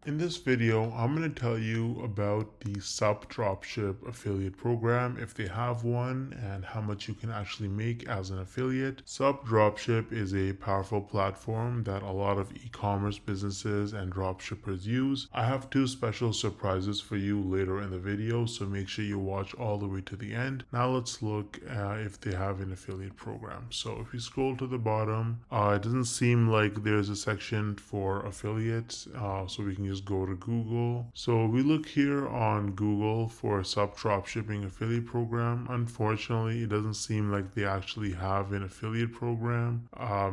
In this video, I'm going to tell you about the Supdropship affiliate program, if they have one, and how much you can actually make as an affiliate. Supdropship is a powerful platform that a lot of e-commerce businesses and dropshippers use. I have two special surprises for you later in the video, so make sure you watch all the way to the end. Now let's look if they have an affiliate program. So if you scroll to the bottom, it doesn't seem like there's a section for affiliates, so we can just go to Google. So we look here on Google for Supdropshipping affiliate program. Unfortunately, it doesn't seem like they actually have an affiliate program.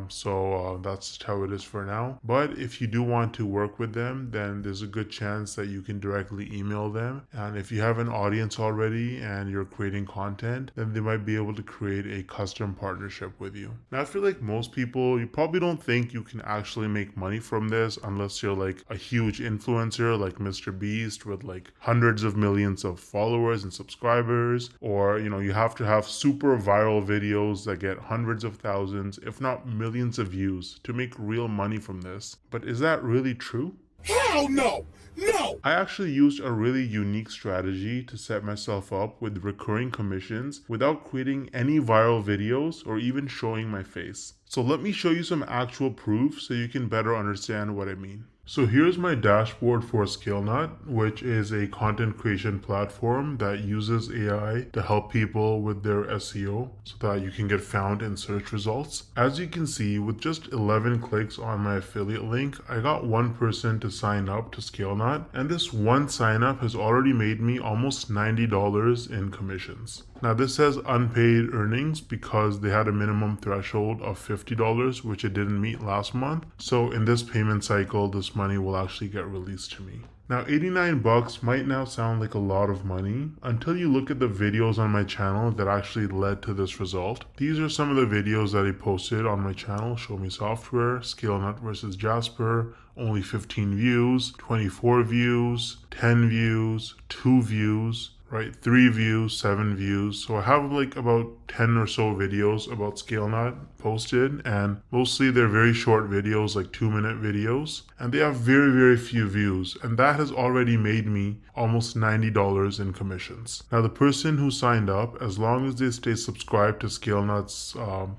So that's how it is for now. But if you do want to work with them, then there's a good chance that you can directly email them. And if you have an audience already and you're creating content, then they might be able to create a custom partnership with you. Now, I feel like most people, you probably don't think you can actually make money from this unless you're like a huge influencer like Mr. Beast with like hundreds of millions of followers and subscribers, or you have to have super viral videos that get hundreds of thousands, if not millions of views to make real money from this. But is that really true? Hell no! No! I actually used a really unique strategy to set myself up with recurring commissions without creating any viral videos or even showing my face. So let me show you some actual proof so you can better understand what I mean. So here's my dashboard for ScaleNut, which is a content creation platform that uses AI to help people with their SEO so that you can get found in search results. As you can see, with just 11 clicks on my affiliate link, I got one person to sign up to ScaleNut, and this one sign up has already made me almost $90 in commissions. Now this says unpaid earnings because they had a minimum threshold of $50, which it didn't meet last month. So in this payment cycle, this money will actually get released to me. Now 89 bucks might now sound like a lot of money until you look at the videos on my channel that actually led to this result. These are some of the videos that I posted on my channel: Show Me Software, ScaleNut versus Jasper, only 15 views, 24 views, 10 views, 2 views, right? 3 views, 7 views. So I have like about 10 or so videos about ScaleNut posted, and mostly they're very short videos, like 2-minute videos, and they have very few views, and that has already made me almost $90 in commissions. Now the person who signed up, as long as they stay subscribed to ScaleNut's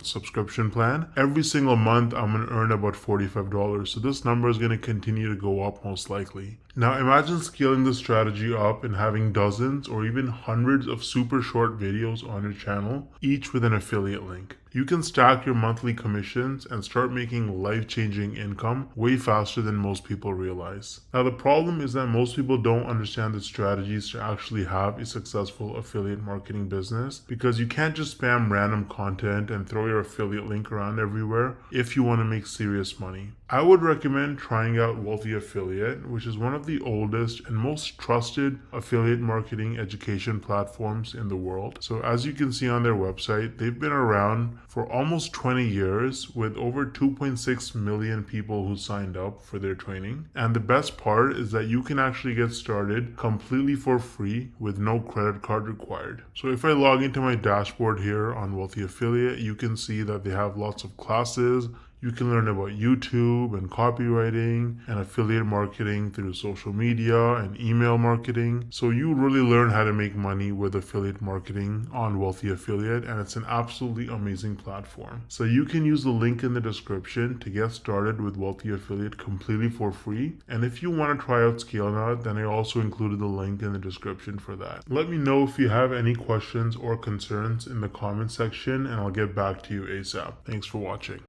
subscription plan, every single month I'm going to earn about $45. So this number is going to continue to go up most likely. Now imagine scaling this strategy up and having dozens or even hundreds of super short videos on your channel, each with an affiliate link. You can stack your monthly commissions and start making life-changing income way faster than most people realize. Now the problem is that most people don't understand the strategies to actually have a successful affiliate marketing business, because you can't just spam random content and throw your affiliate link around everywhere if you want to make serious money. I would recommend trying out Wealthy Affiliate, which is one of the oldest and most trusted affiliate marketing education platforms in the world. So as you can see on their website, they've been around for almost 20 years with over 2.6 million people who signed up for their training. And the best part is that you can actually get started completely for free with no credit card required. So if I log into my dashboard here on Wealthy Affiliate, you can see that they have lots of classes. You can learn about YouTube and copywriting and affiliate marketing through social media and email marketing. So you really learn how to make money with affiliate marketing on Wealthy Affiliate, and it's an absolutely amazing platform. So you can use the link in the description to get started with Wealthy Affiliate completely for free. And if you want to try out ScaleNut, then I also included the link in the description for that. Let me know if you have any questions or concerns in the comment section, and I'll get back to you ASAP. Thanks for watching.